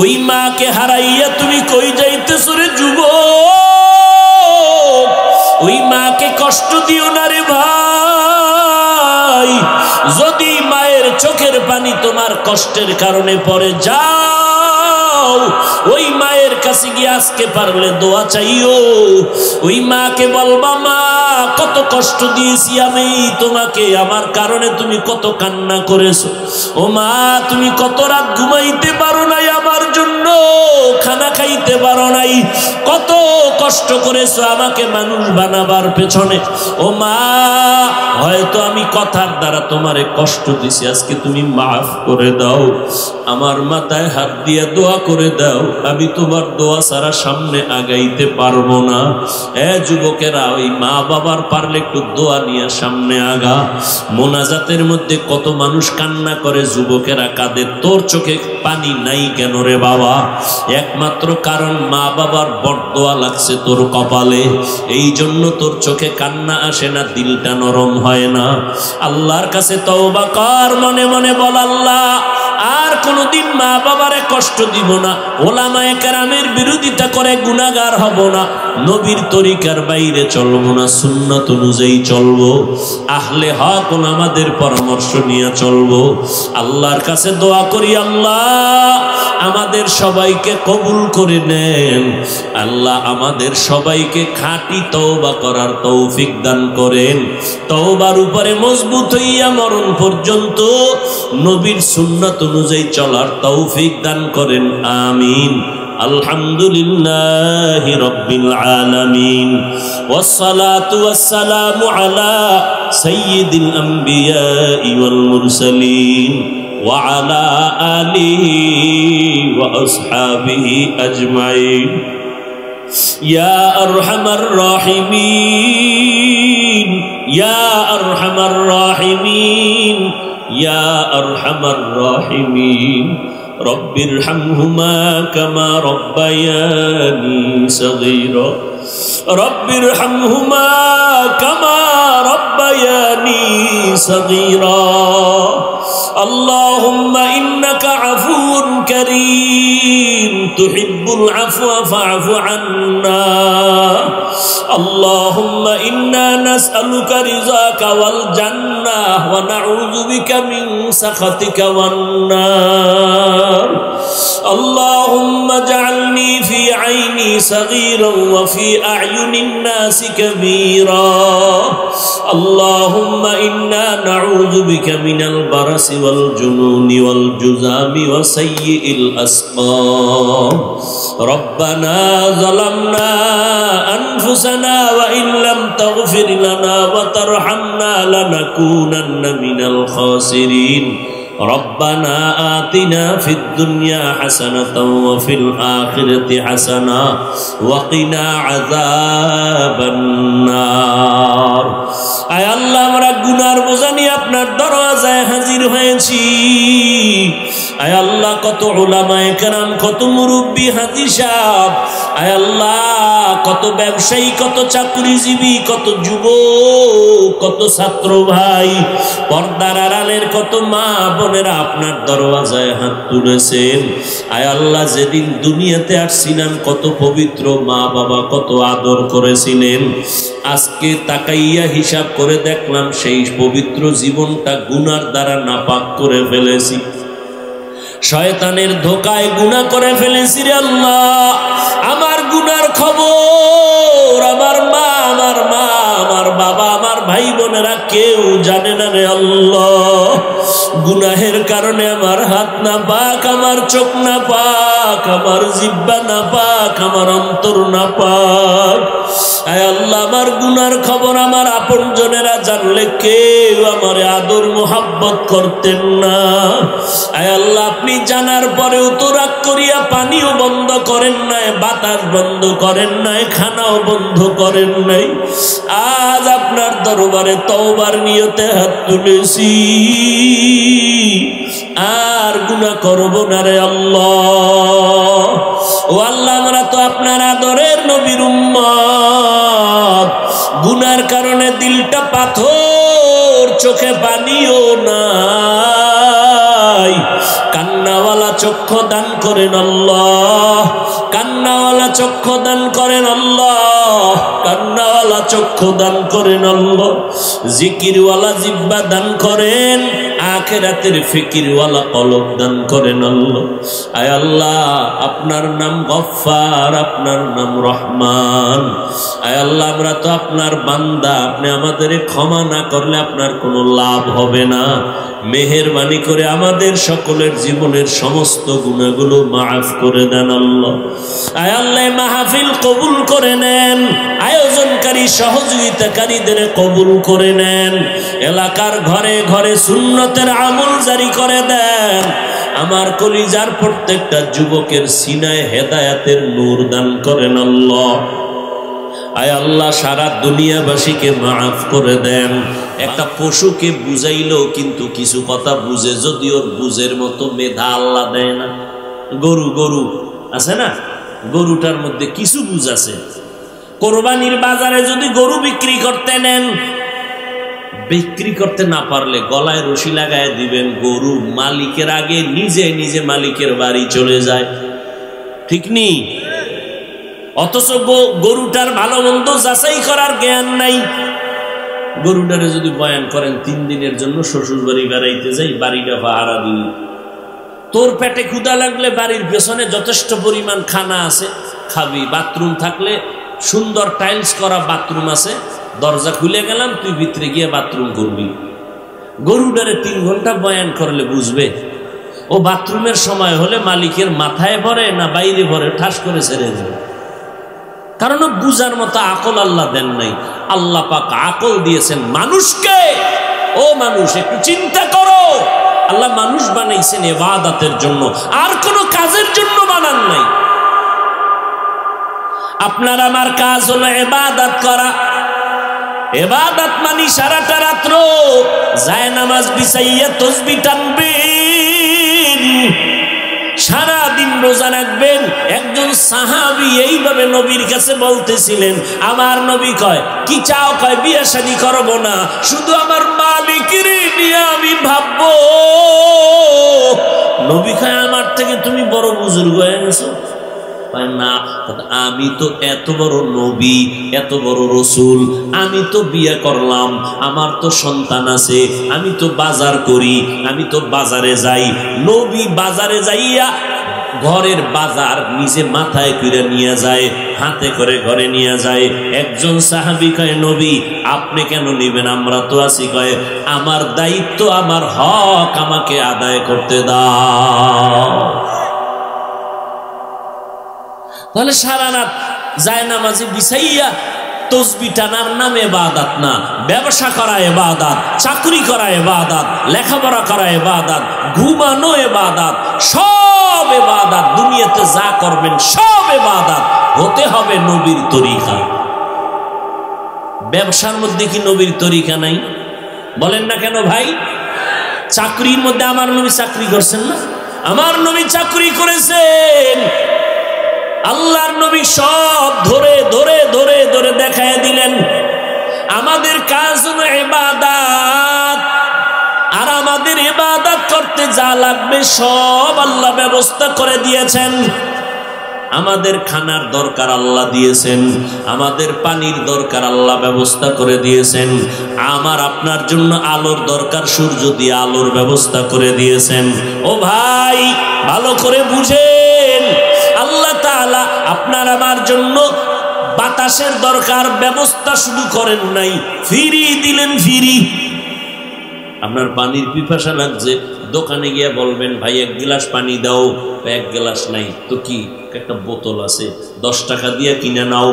ওই মাকে হারাইয়া তুমি কই যাইতেছো রে যুবক? ওই মাকে কষ্ট দিও না রে ভাই। যদি মায়ের চোখের পানি তোমার কষ্টের কারণে পড়ে, যাও ওই মায়ের কাছে গিয়ে আজকে পারলে দোয়া চাইও। ওই মাকে বলবা, মা কত কষ্ট দিয়েছি আমি তোমাকে, আমার কারণে তুমি কত কান্না করেছো। ও মা, তুমি কত রাত ঘুমাইতে পারো নাই আমার জন্য, খানা খাইতে পারো নাই, কত কষ্ট করেছো আমাকে মানুষ বানাবার পেছনে। ও মা, হয়তো আমি কথার দ্বারা তোমারে কষ্ট দিছি, আজকে তুমি মাফ করে দাও। আমার মাথায় হাত দিয়ে দোয়া করে দাও, আমি তোমার দোয়া ছাড়া সামনে আগাইতে পারবো না। যুবকেরা, ওই মা বাবার পারলে একটু দোয়া নিয়ে সামনে আগা। মোনাজাতের মধ্যে কত মানুষ কান্না করে, যুবকেরা কাঁদে, তোর চোখে পানি নাই কেন রে বাবা? একমাত্র কারণ মা বাবার বরদোয়া লাগছে তোর কপালে, এই জন্য তোর চোখে কান্না আসে না, দিলটা নরম হয় না। আল্লাহর কাছে তওবা কর, মনে মনে বল, আল্লাহ আর কোনোদিন মা বাবারে কষ্ট দিব না, ওলামায়ে কেরামের বিরোধিতা করে গুনাহগার হব না, নবীর তরিকার বাইরে চলবো না, সুন্নাত অনুযায়ী চলবো, আহলে হক ওলামাদের পরামর্শ নিয়ে চলবো। আল্লাহর কাছে দোয়া করি, আল্লাহ আমাদের সবাইকে কবুল করে নেন। আল্লাহ আমাদের সবাইকে খাঁটি তওবা করার তৌফিক দান করেন। তওবার উপরে মজবুত হইয়া মরণ পর্যন্ত নবীর সুন্নাত অনুযায়ী চলার তৌফিক দান করেন, আমিন। আলহামদুলিল্লাহি রাব্বিল আলামিন, ওয়াসসালাতু ওয়াসসালামু আলা সাইয়্যিদিল আমবিয়াই ওয়াল মুরসালিন ওয়া আলা আলিহি ওয়া আসহাবিহি আজমাইন। ইয়া আরহামার রাহিমিন, ইয়া আরহামার রাহিমিন, ইয়া আরহামার রাহিমিন। রব্বিরহামহুমা কামা রব্বায়ানি সগীরা, রব্বিরহামহুমা কামা রব্বায়ানি সগীরা। আল্লাহুম্মা ইন্নাকা আফুউন কারীম তুহিব্বুল আফওয়া ফা'ফু আন্না। আল্লাহুম্মা ইন্না নাসআলুকা রিযাকা ওয়াল জান্নাহ ওয়া নাউযু বিকা মিন সাখাতিকা ওয়ান নার। আল্লাহুম্মা জাআলনি ফি আইনি সাগীরান ওয়া ফি আ'য়ুনিন নাসি কাবীরা। আল্লাহুম্মা ইন্না নাউযু বিকা মিনাল বারাসি ওয়াল জুনুনি ওয়াল জুযামি ওয়া সাইয়্যিল আসকাম। রব্বানা যালামনা আনফুসানা ওয়া ইন লাম তাগফির লানা ওয়া তারহামনা লানাকুনান্না মিনাল খাসিরিন। ربنا آتنا في الدنيا حسنة وفي الآخرة حسنة وقنا عذاب النار। আয় আল্লাহ, আমরা গুনার বোঝা নিয়ে আপনার দরওয়াজায় হাজির হয়েছি। আয় আল্লাহ, কত উলামায়ে কেরাম, কত মুরব্বী হাজী সাহেব, আয় আল্লাহ কত ব্যবসায়ী, কত চাকরিজীবী, কত যুবক, কত ছাত্র ভাই, পর্দার আড়ালের কত মা বোনেরা আপনার দরওয়াজায় হাত তুলেছেন। আয় আল্লাহ, যেদিন দুনিয়াতে আসছিলাম কত পবিত্র মা বাবা কত আদর করেছিলেন, আজকে তাকাইয়া হিসাব করে দেখলাম সেই পবিত্র জীবনটা গুনার দ্বারা নাপাক করে ফেলেছি, শয়তানের ধোকায় গুনাহ করে ফেলেছি রে আল্লাহ। আমার গুনার খবর আমার মা, আমার বাবা, আমার ভাই বোনেরা কেউ জানে না রে আল্লাহ। গুনাহের কারণে আমার হাত না পাক, আমার চোখ না পাক, আমার জিহ্বা না পাক, আমার অন্তর না পাক। আয় আল্লাহ, আমার গুনার খবর আমার আপনজনেরা জানলে কেউ আমার আদর মোহাব্বত করতেন না। আয় আল্লাহ, আপনি জানার পরেও তো রাগ করিয়া পানিও বন্ধ করেন নাই, বাতাস বন্ধ করেন নাই, খানাও বন্ধ করেন নাই। আজ আপনার দরবারে তওবার নিয়তে হাত তুলেছি, আর গুনাহ করব না রে আল্লাহ। ও আল্লাহ, আমরা তো আপনার আদরের নবীর উম্মত, গুনার কারণে দিলটা পাথর, চোখে পানিও নাই, কান্নাওয়ালা চক্ষু দান করেন আল্লাহ, কান্নাওয়ালা চক্ষু দান করেন আল্লাহ, কান্নাওয়ালা চক্ষু দান করেন আল্লাহ, জিকিরওয়ালা জিহ্বা দান করেন, আখিরাতের ফিকিরওয়ালা কলব দান করেন আল্লাহ। আয় আল্লাহ, আপনার নাম গফফার, আপনার নাম রহমান। আয় আল্লাহ, আমরা তো আপনার বান্দা, আপনি আমাদের ক্ষমা না করলে আপনার কোনো লাভ হবে না। মেহেরবানি করে আমাদের সকলের জীবনের সমস্ত গুনাহগুলো মাফ করে দেন আল্লাহ। আয় আল্লাহ, মাহফিল কবুল করে নেন, আয়োজনকারী সহযোগিতাকারীদের কবুল করে নেন, এলাকার ঘরে ঘরে সুন্নতের আমল জারি করে দেন। আমার কলিজার প্রত্যেকটা যুবকের সিনায় হেদায়াতের নূর দান করেন আল্লাহ। আয় আল্লাহ, সারা দুনিয়াবাসীকে মাফ করে দেন। একটা পশুকে বুঝাইলেও কিন্তু কিছু কথা বুঝে, যদি ওর বুঝের মতো মেধা আল্লাহ দেয় না। গরু আছে না, গরুটার মধ্যে কিছু বুঝ আছে। কোরবানির বাজারে যদি গরু বিক্রি করতে নেন, বিক্রি করতে না পারলে গলায় রশি লাগায় দিবেন, গরু মালিকের আগে নিজে নিজে মালিকের বাড়ি চলে যায়, ঠিক নেই? অথচ গরুটার ভালো মন্দ যাচাই করার জ্ঞান নাই। গরুটারে যদি বয়ান করেন 3 দিনের জন্য শ্বশুর বাড়ি বেড়াইতে যাই, বাড়িটা ভাড়া দিই, তোর পেটে ক্ষুধা লাগলে বাড়ির পেছনে যথেষ্ট পরিমাণ খানা আছে, খাবি। বাথরুম থাকলে সুন্দর টাইলস করা বাথরুম আছে, দরজা খুলে গেলাম, তুই ভিতরে গিয়ে বাথরুম করবি। গরুটারে 3 ঘন্টা বয়ান করলে বুঝবে? ও বাথরুমের সময় হলে মালিকের মাথায় ভরে না বাইরে ভরে, ঠাস করে ছেড়ে দেবে। কারণ বুঝার মতো আকল আল্লাহ দেন নাই। আল্লাহ পাক আকল দিয়েছেন মানুষকে। ও মানুষ, একটু চিন্তা করো, আল্লাহ মানুষ বানাইছেন ইবাদতের জন্য, আর কোনো কাজের জন্য বানান নাই। আপনার আমার কাজ হলো ইবাদত করা। ইবাদত মানে সারাটা রাত্র যায় নামাজ বিছাইয়া তাসবিহ টানবেন, সারা দিন রোজা রাখবেন। একজন সাহাবী এইভাবে নবীর কাছে বলতেছিলেন, আমার নবী কয় কি চাও? কয় বিয়ে শাদী করব না, শুধু আমার মালিকের নিয়ে আমি ভাববো। নবী কয় আমার থেকে তুমি বড় বুজুর্গ হয়ে গেছো? না, আমি তো এত বড় নবী, এত বড় রসুল, আমি তো বিয়ে করলাম, আমার তো সন্তান আছে, আমি তো বাজার করি, আমি তো বাজারে যাই। নবী বাজারে যাইয়া ঘরের বাজার নিজে মাথায় করে নিয়ে যায়, হাতে করে ঘরে নিয়ে যায়। একজন সাহাবী কয়, নবী আপনি কেন নিবেন, আমরা তো আছি। কয় আমার দায়িত্ব, আমার হক আমাকে আদায় করতে দাও। তাহলে সারা রাত জায়নামাজে বিছাইয়া তাসবিহ টানার নাম ইবাদত না। ব্যবসা করা ইবাদত, চাকরি করা ইবাদত, লেখাপড়া করা ইবাদত, ঘুমানো ইবাদত, সব ইবাদত। দুনিয়াতে যা করবেন সব ইবাদত হতে হবে নবীর তরিকা। ব্যবসার মধ্যে কি নবীর তরিকা নাই? বলেন না কেন ভাই? চাকরির মধ্যে আমার নবী চাকরি করছেন না? আমার নবী চাকরি করেছেন। আল্লাহর নবী সব ধরে ধরে ধরে ধরে দেখায় দিলেন। আমাদের কাজ হলো ইবাদত, আর আমাদের ইবাদত করতে যা লাগবে সব আল্লাহ ব্যবস্থা করে দিয়েছেন। আমাদের খানার দরকার আল্লাহ দিয়েছেন, আমাদের পানির দরকার আল্লাহ ব্যবস্থা করে দিয়েছেন, আমার আপনার জন্য আলোর দরকার, সূর্য দিয়ে আলোর ব্যবস্থা করে দিয়েছেন। ও ভাই, ভালো করে বুঝেন, আল্লাহ তাআলা আপনার আমার জন্য বাতাসের দরকার ব্যবস্থা শুধু করেন নাই, ফ্রি দিলেন। ফ্রি। আপনার পানির পিপাসা লাগছে, দোকানে গিয়ে বলবেন ভাই 1 গ্লাস পানি দাও। 1 গ্লাস নাই তো কি, একটা বোতল আছে, 10 টাকা দিয়ে কিনে নাও।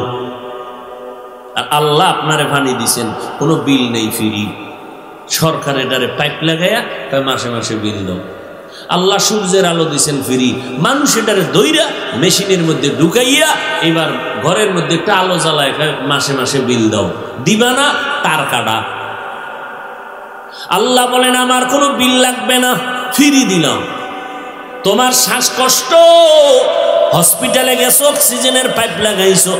আর আল্লাহ আপনারে পানি দিছেন, কোনো বিল নেই, ফ্রি। সরকার এটারে পাইপ লাগাইয়া মাসে মাসে বিল দাও। আল্লাহ সূর্যের আলো দিছেন, ফ্রি। মানুষ এটারে দইরা মেশিনের মধ্যে ঢুকাইয়া এবার ঘরের মধ্যে একটা আলো জ্বালায়, মাসে মাসে বিল দাও। দিবা না, তার কাটা। আল্লাহ বলেন আমার কোনো বিল লাগবে না, ফ্রি দিলাম। তোমার শ্বাসকষ্ট, হসপিটালে গেছো, অক্সিজেনের পাইপ লাগাইছো,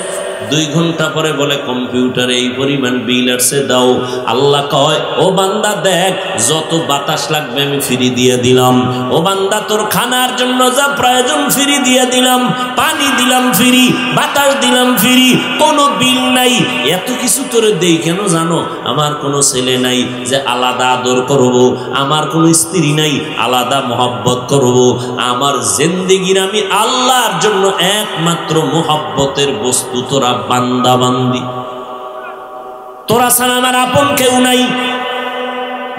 2 ঘন্টা পরে বলে কম্পিউটারে এই পরিমাণ বিল আসছে, দাও। আল্লাহ কয়, ও বান্দা দেখ, যত বাতাস লাগবে আমি ফ্রি দিয়ে দিলাম। ও বান্দা তোর খানার জন্য যা প্রয়োজন ফ্রি দিয়ে দিলাম, পানি দিলাম ফ্রি, বাতাস দিলাম ফ্রি, কোনো বিল নাই। এত কিছু তোরে দেই কেন জানো? আমার কোনো ছেলে নাই যে আলাদা আদর করব, আমার কোনো স্ত্রী নাই আলাদা মোহাব্বত করব। আমার জিন্দেগির আমি আল্লাহর জন্য একমাত্র মোহাব্বতের বস্তু তোরা বান্দা বান্দি। তোরা ছাড়া আমার আপন কেউ নাই।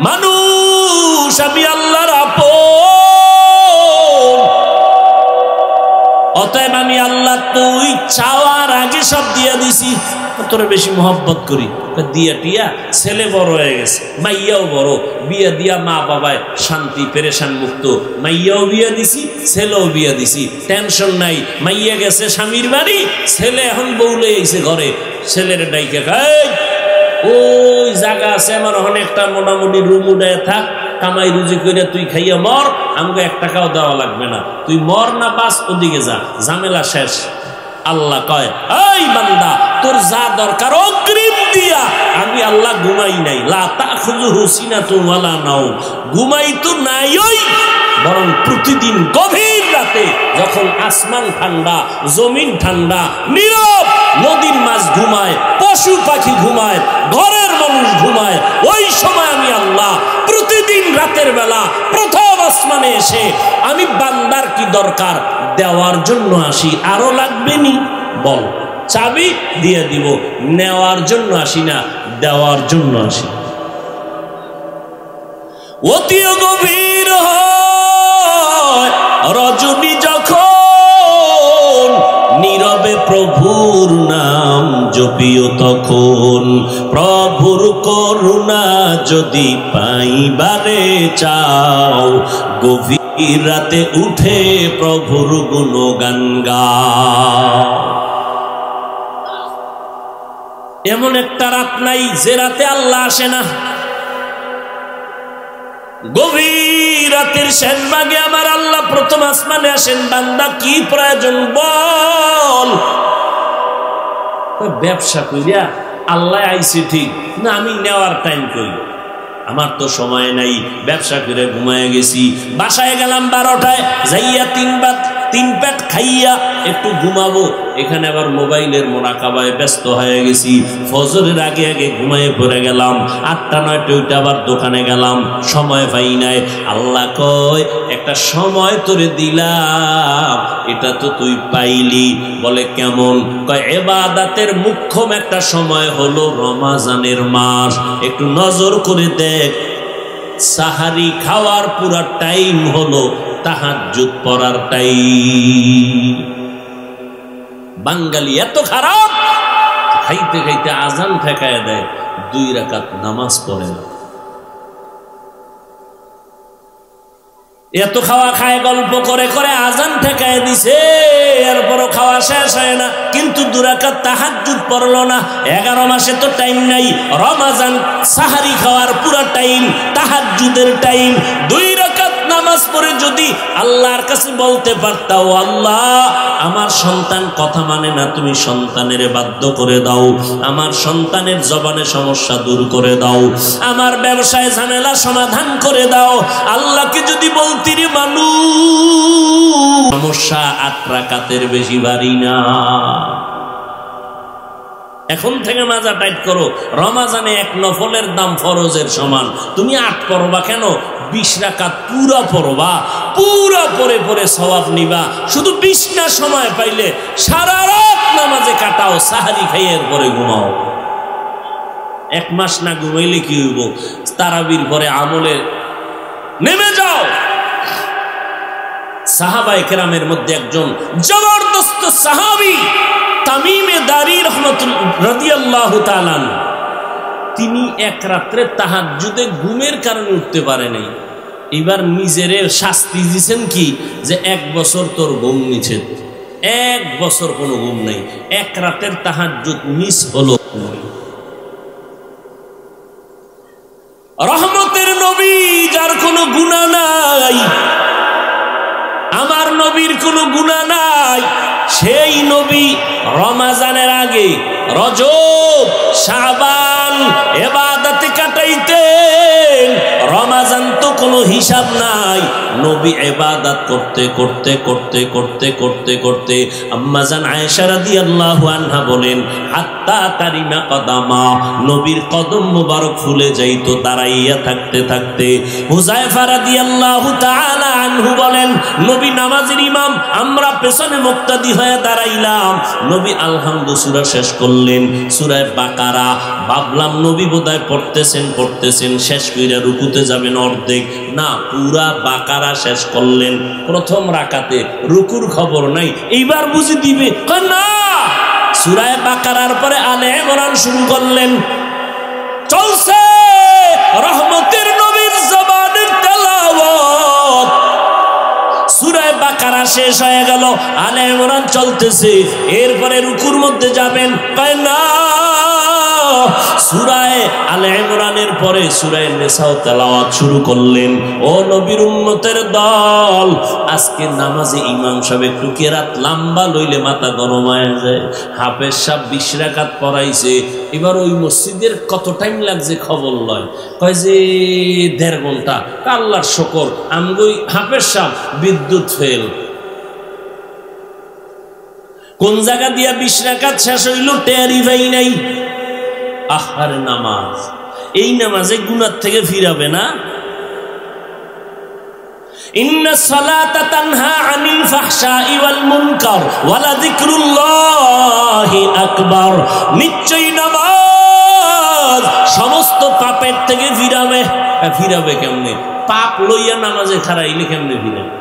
মানুষ আমি আল্লাহর আপন, অতএব আমি আল্লাহ তুই চাওয়ার আগে সব দিয়া দিছি। তোরা বেশি মোহাব্বত করি, দিয়া টিয়া ছেলে বড় হয়ে গেছে, মাইয়াও বড়, বিয়া দিয়া মা বাবায় শান্তি, পেরেশান মুক্ত। মাইয়াও বিয়া দিছি, ছেলেও বিয়া দিছি, টেনশন নাই। মাইয়া গেছে স্বামীর বাড়ি, ছেলে এখন বউলে এসে ঘরে। ছেলের ডাইকে খাই, ওই জায়গা আছে আমার অনেকটা, মোটামুটি রুম উড়ায় থাক, কামাই রুজি করে তুই খাইয়া মর, আমাকে 1 টাকাও দেওয়া লাগবে না, তুই মর না বাস, ওদিকে যা, ঝামেলা শেষ। আল্লাহ কয়, এই বান্দা তোর যা দরকার অগ্রিম দিয়া। আমি আল্লাহ ঘুমাই নাই, লা তাখুযুহু সিনাতুন ওয়ালা নাওম, ঘুমাই তো নাই, ওই বরং প্রতিদিন গভীর রাতে যখন আসমান ঠান্ডা, জমিন ঠান্ডা, নীরব, নদীর মাছ ঘুমায়, পশু পাখি ঘুমায়, ঘরের মানুষ ঘুমায়, ওই সময় আমি আল্লাহ প্রতিদিন রাতের বেলা প্রথম আসমানে এসে আমি বান্দার কি দরকার দেওয়ার জন্য আসি। আরো লাগবে নি বল, চাবি দিয়ে দিব। নেওয়ার জন্য আসি না, দেওয়ার জন্য আসি। অতিও গভীর হয় রজনী যখন, নীরবে প্রভুর নাম জপিও তখন। প্রভুর করুণা যদি পাইবারে চাও, গভীর রাতে উঠে প্রভুর গুণগান গাও। এমন একটা রাত নাই যে রাতে আল্লাহ আসে না। গভীর রাতের সেনবাগে আমার আল্লাহ প্রথম আসমানে আসেন। বান্দা কি প্রয়োজন বল। ব্যবসা কইরা আল্লাহ আইছে ঠিক না, আমি নেওয়ার টাইম কই, আমার তো সময় নাই, ব্যবসা করে ঘুমায় গেছি। বাসায় গেলাম 12টায়, যাইয়া 3 পেট খাইয়া একটু ঘুমাবো, এখানে আবার মোবাইলের মোরাকাবায় ব্যস্ত হয়ে গেছি। ফজরের আগে আগে ঘুমায় পড়ে গেলাম, 8টা 9টা আবার দোকানে গেলাম, সময় পাই নাই। আল্লাহ কয়, একটা সময় তোরে দিলাম, এটা তো তুই পাইলি। বলে কেমন? কয় ইবাদতের মুখ্যম একটা সময় হলো রমজানের মাস। একটু নজর করে দেখ, সাহারি খাওয়ার পুরা টাইম হলো তাহাজ্জুদ পড়ার টাইম। বাঙালি এত খারাপ, খাইতে খাইতে আজান ঠেকায় দেয়, 2 রাকাত নামাজ পড়ে না। এত খাওয়া খায়, গল্প করে করে আজান ঠেকায় দিছে, এরপরও খাওয়া শেষ হয় না, কিন্তু 2 রাকাত তাহাজ্জুদ পড়লো না। 11 মাসে তো টাইম নাই, রমজান সাহারি খাওয়ার পুরা টাইম, তাহাজ্জুদের টাইম। 2 রাকাত নামাজ পড়ে যদি আল্লাহর কাছে বলতে পারতাও, আল্লাহ আমার সন্তান কথা মানে না, তুমি সন্তানের বাধ্য করে দাও, আমার সন্তানের জবানে সমস্যা দূর করে দাও, আমার ব্যবসায় ঝামেলা সমাধান করে দাও। আল্লাহকে যদি বলতি রে মানুষ, সমস্যা 8 রাকাতের বেশি ভারী না। এখন থেকে মাজা টাইট করো, রমজানে 1 নফলের দাম ফরজের সমান। তুমি 8 পড়বা কেন? 20 রাকাত পুরা পড়বা, পুরা পরে পরে সওয়াব নিবা। শুধু 20 না সময় পাইলে সারা রাত নামাজে কাটাও, সাহারি খাইয়ের পরে ঘুমাও। 1 মাস না ঘুমাইলে কি হইব? তারাবির পরে আমলে নেমে যাও। সাহাবায়ে কেরামের মধ্যে একজন জবরদস্ত সাহাবী তামিমে দারি রাদিয়াল্লাহু তাআলা, তিনি 1 রাত্রে তাহাজ্জুদে ঘুমের কারণে উঠতে পারে নাই। এবার নিজেরে শাস্তি দিয়েছেন কি, যে 1 বছর তোর ঘুম নিষেধ, 1 বছর কোনো ঘুম নাই, 1 রাতের তাহাজ্জুদ মিস হলো। রহমতের নবী, যার কোনো গুনাহ নাই, আমার নবীর কোনো গুনাহ নাই, সেই নবী রমজানের আগে রজব শাবান ইবাদতে কাটাইতেন। রমজান তো কোনো হিসাব নাই, নবী ইবাদত করতে করতে করতে করতে করতে করতে আম্মা জান আয়েশা রাদিয়াল্লাহু আনহা বলেন হাত্তা তারিমা কদামা, নবীর কদম মোবারক ফুলে যাইতো দাঁড়াইয়া থাকতে থাকতে। হুযায়ফা রাদিয়াল্লাহু তাআলা আনহু বলেন নবী নামাজের ইমাম, আমরা পেছনে মুক্তাদি হয়ে দাঁড়াইলাম, নবী আলহামদু সূরা শেষ করলেন, সূরা বাকারা। ভাবলাম নবী বোধহয় পড়তেছেন শেষ কইরা রুকুতে যাবেন অর্ধেক, না পুরা বাকারা শেষ করলেন প্রথম রাকাতে, রুকুর খবর নাই। এইবার বুঝি দিবে না, সূরা বাকারার পরে আলে ইমরান শুরু করলেন, চলছে রহমতের নবীর জবানের তেলাওয়াত। সূরা বাকারা শেষ হয়ে গেল, আলে ইমরান চলতেছে, এরপরে রুকুর মধ্যে যাবেন, কয় না, সূরা আলে ইমরানের পরে সূরা নিসা তেলাওয়াত শুরু করলেন। ও নবীর উম্মতের দল, আজকে নামাজে ইমাম সাহেব একটু কেরাত লম্বা লইলে মাথা গরম হয়ে যায়। হাফেজ সাহেব 20 রাকাত পড়াইছে, এবার ওই মসজিদের কত টাইম লাগছে খবর লয়, কয় যে 1.5 ঘন্টা। আল্লাহর শুকর, আমগো হাফেজ সাহেব বিদ্যুৎ ফেল, কোন জায়গা দিয়া 20 রাকাত শেষ হইল টেরি ভাই নাই। আহারে নামাজ, এই নামাজে গুনাহ থেকে ফিরাবে না। ইন্নাস সালাতা তানহা আনিল ফাহশাই ওয়াল মুনকার ওয়া লাযিকরুল্লাহি আকবার, নিশ্চয়ই নামাজ সমস্ত পাপের থেকে ফিরাবে। ফিরাবে কেমনে? পাপ লইয়া নামাজে খাড়াইলে কেমনে ফিরাবে?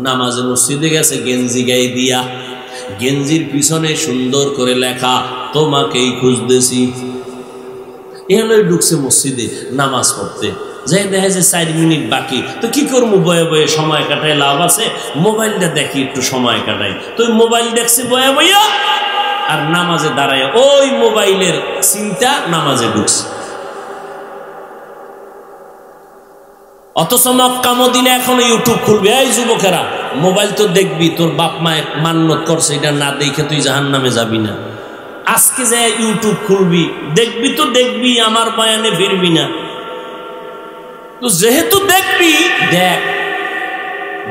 নামাজে মসজিদে গেছে গেঞ্জি গায়ে দিয়া, গেঞ্জির পিছনে সুন্দর করে লেখা তোমাকেই খুঁজতেছি। এখানে ঢুকছে মসজিদে নামাজ পড়তে, যাই দেখা যায় 4 মিনিট বাকি, তো কি করবো, বয়ে বয়ে সময় কাটায় লাভ আছে, মোবাইলটা দেখি একটু সময় কাটাই। তো মোবাইল দেখছে বয়ে বইয়া, আর নামাজে দাঁড়ায় ওই মোবাইলের চিন্তা নামাজে ঢুকছে। অথচ মক্কা মদিনা এখনো ইউটিউব খুলবে। এই যুবকেরা, মোবাইল তো দেখবি, তোর বাপ মায়ের মান্যত করছে, এটা না দেখে তুই জাহান্নামে যাবি না। আজকে যে ইউটিউব খুলবি, দেখবি তো দেখবি, আমার বয়ানে ফিরবি না। তো যেহেতু দেখবি, দেখ,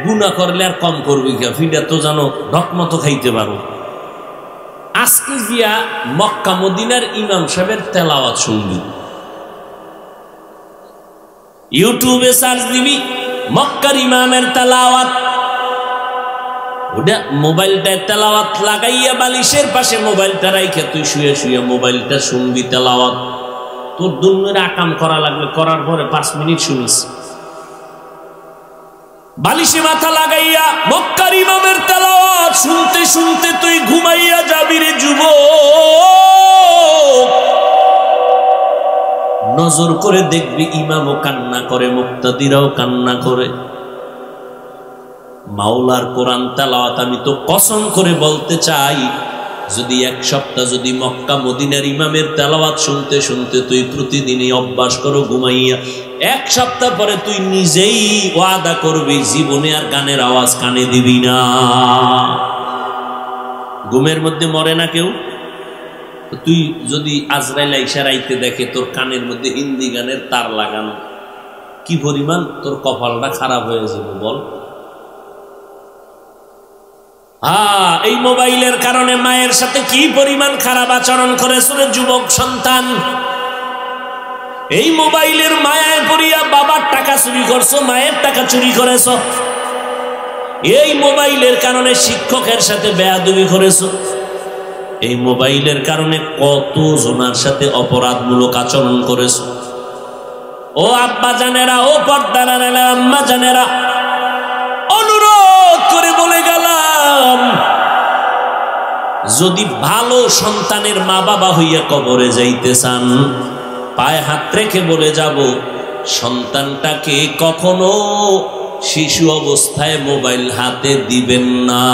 গুনাহ করলে আর কম করবি কে, ফিডা তো জানো ঢকমতো খাইতে পারো। আজকে গিয়া মক্কা মদিনার ইমাম সাহেবের তেলাওয়াত শুনবি, ইউটিউবে সার্চ দিবি মক্কার ইমামের তেলাওয়াত, ওটা মোবাইলটায় তেলাওয়াত লাগাইয়া বালিশের পাশে মোবাইলটা রাইখে তুই শুয়ে শুয়ে মোবাইলটা শুনবি তেলাওয়াত। তোর দুনিয়ার আকাম করা লাগবে, করার পরে 5 মিনিট শুনিস। বালিশে মাথা লাগাইয়া মক্কার ইমামের তেলাওয়াত শুনতে শুনতে তুই ঘুমাইয়া যাবি রে যুবক। নজর করে দেখবি ইমামও কান্না করে, মুক্তাদিরাও কান্না করে। মাওলার কোরআন তেলাওয়াত আমি তো কসম করে বলতে চাই, যদি 1 সপ্তাহ যদি মক্কা মদিনার ইমামের তেলাওয়াত শুনতে শুনতে তুই প্রতিদিনই অভ্যাস করো ঘুমাইয়া, 1 সপ্তাহ পরে তুই নিজেই ওয়াদা করবি জীবনে আর গানের আওয়াজ কানে দিবি না। ঘুমের মধ্যে মরে না কেউ? তুই যদি আজরাইল আইসা রাইতে দেখে তোর কানের মধ্যে হিন্দি গানের তার লাগানো, কি পরিমাণ তোর কপালটা খারাপ হয়ে যাবে বল। এই মোবাইলের কারণে মায়ের সাথে কি পরিমাণ খারাপ আচরণ করেছ রে যুবক সন্তান। এই মোবাইলের মায়ায় পড়িয়া বাবার টাকা চুরি করছো, মায়ের টাকা চুরি করেছ। এই মোবাইলের কারণে শিক্ষকের সাথে বেয়াদবি করেছো। এই মোবাইলের কারণে কত জনের সাথে অপরাধমূলক আচরণ করেছো। ও আব্বা জানেরা, ও পর্দার আম্মা জানেরা, অনুরোধ করে বলে গেলাম, যদি ভালো সন্তানের মা বাবা হইয়া কবরে যাইতে চান, পায়ে হাত রেখে বলে যাব, সন্তানটাকে কখনো শিশু অবস্থায় মোবাইল হাতে দিবেন না।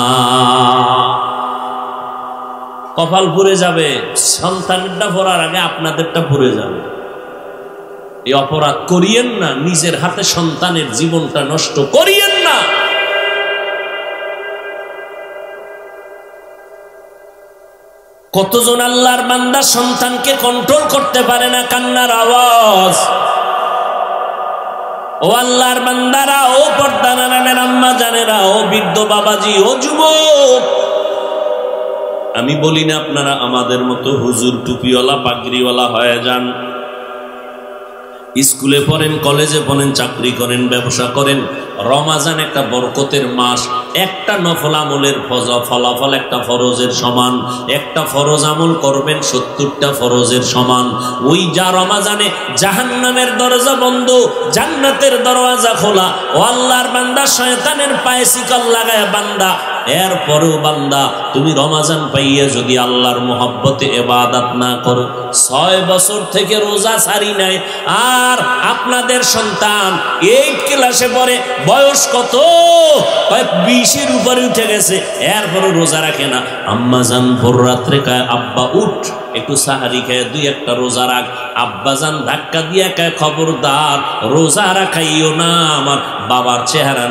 কপাল পুড়ে যাবে, সন্তানেরটা পড়ার আগে আপনাদেরটা পুড়ে যাবে। এই অপরাধ করিয়েন না, নিজের হাতে সন্তানের জীবনটা নষ্ট করিয়েন না। কতজন আল্লাহর বান্দা সন্তানকে কন্ট্রোল করতে পারে না, কান্নার আওয়াজ। ও আল্লাহর বান্দারা, ও পর্দানারায়ণের আম্মা জানেরা, ও বৃদ্ধ বাবাজি, ও যুবক, আমি বলি না আপনারা আমাদের মতো হুজুর টুপিওয়ালা পাগড়িওয়ালা হয়ে যান। স্কুলে পড়েন, কলেজে পড়েন, চাকরি করেন, ব্যবসা করেন, রমাজান একটা বরকতের মাস। একটা নফল আমলের ফলাফল একটা ফরজের সমান। একটা ফরজ আমল করবেন 70টা ফরজের সমান। ওই যা রমাজানে জাহান্নামের দরজা বন্ধ, জান্নাতের দরওয়াজা খোলা। ও আল্লাহর বান্দা, শয়তানের পায়ে শিকল লাগায় বান্দা, এরপরেও বান্দা তুমি রমাজান পাইয়া যদি আল্লাহর মোহাব্বতে ইবাদত না করো, 6 বছর থেকে রোজা ছাড়ি নাই, আর আপনাদের সন্তান 8 ক্লাসে পড়ে, বয়স কত? 20-এর উপরে উঠে গেছে, এরপরে রোজা রাখে না। আম্মা জান ভোর রাত্রে কয়, আব্বা উঠ, একটু সাহারি খেয়ে 2-1টা রোজা রাখ। আব্বা জান ধাক্কা দিয়ে কয়, খবরদার রোজা রাখাইও না, আমার বাবার চেহারা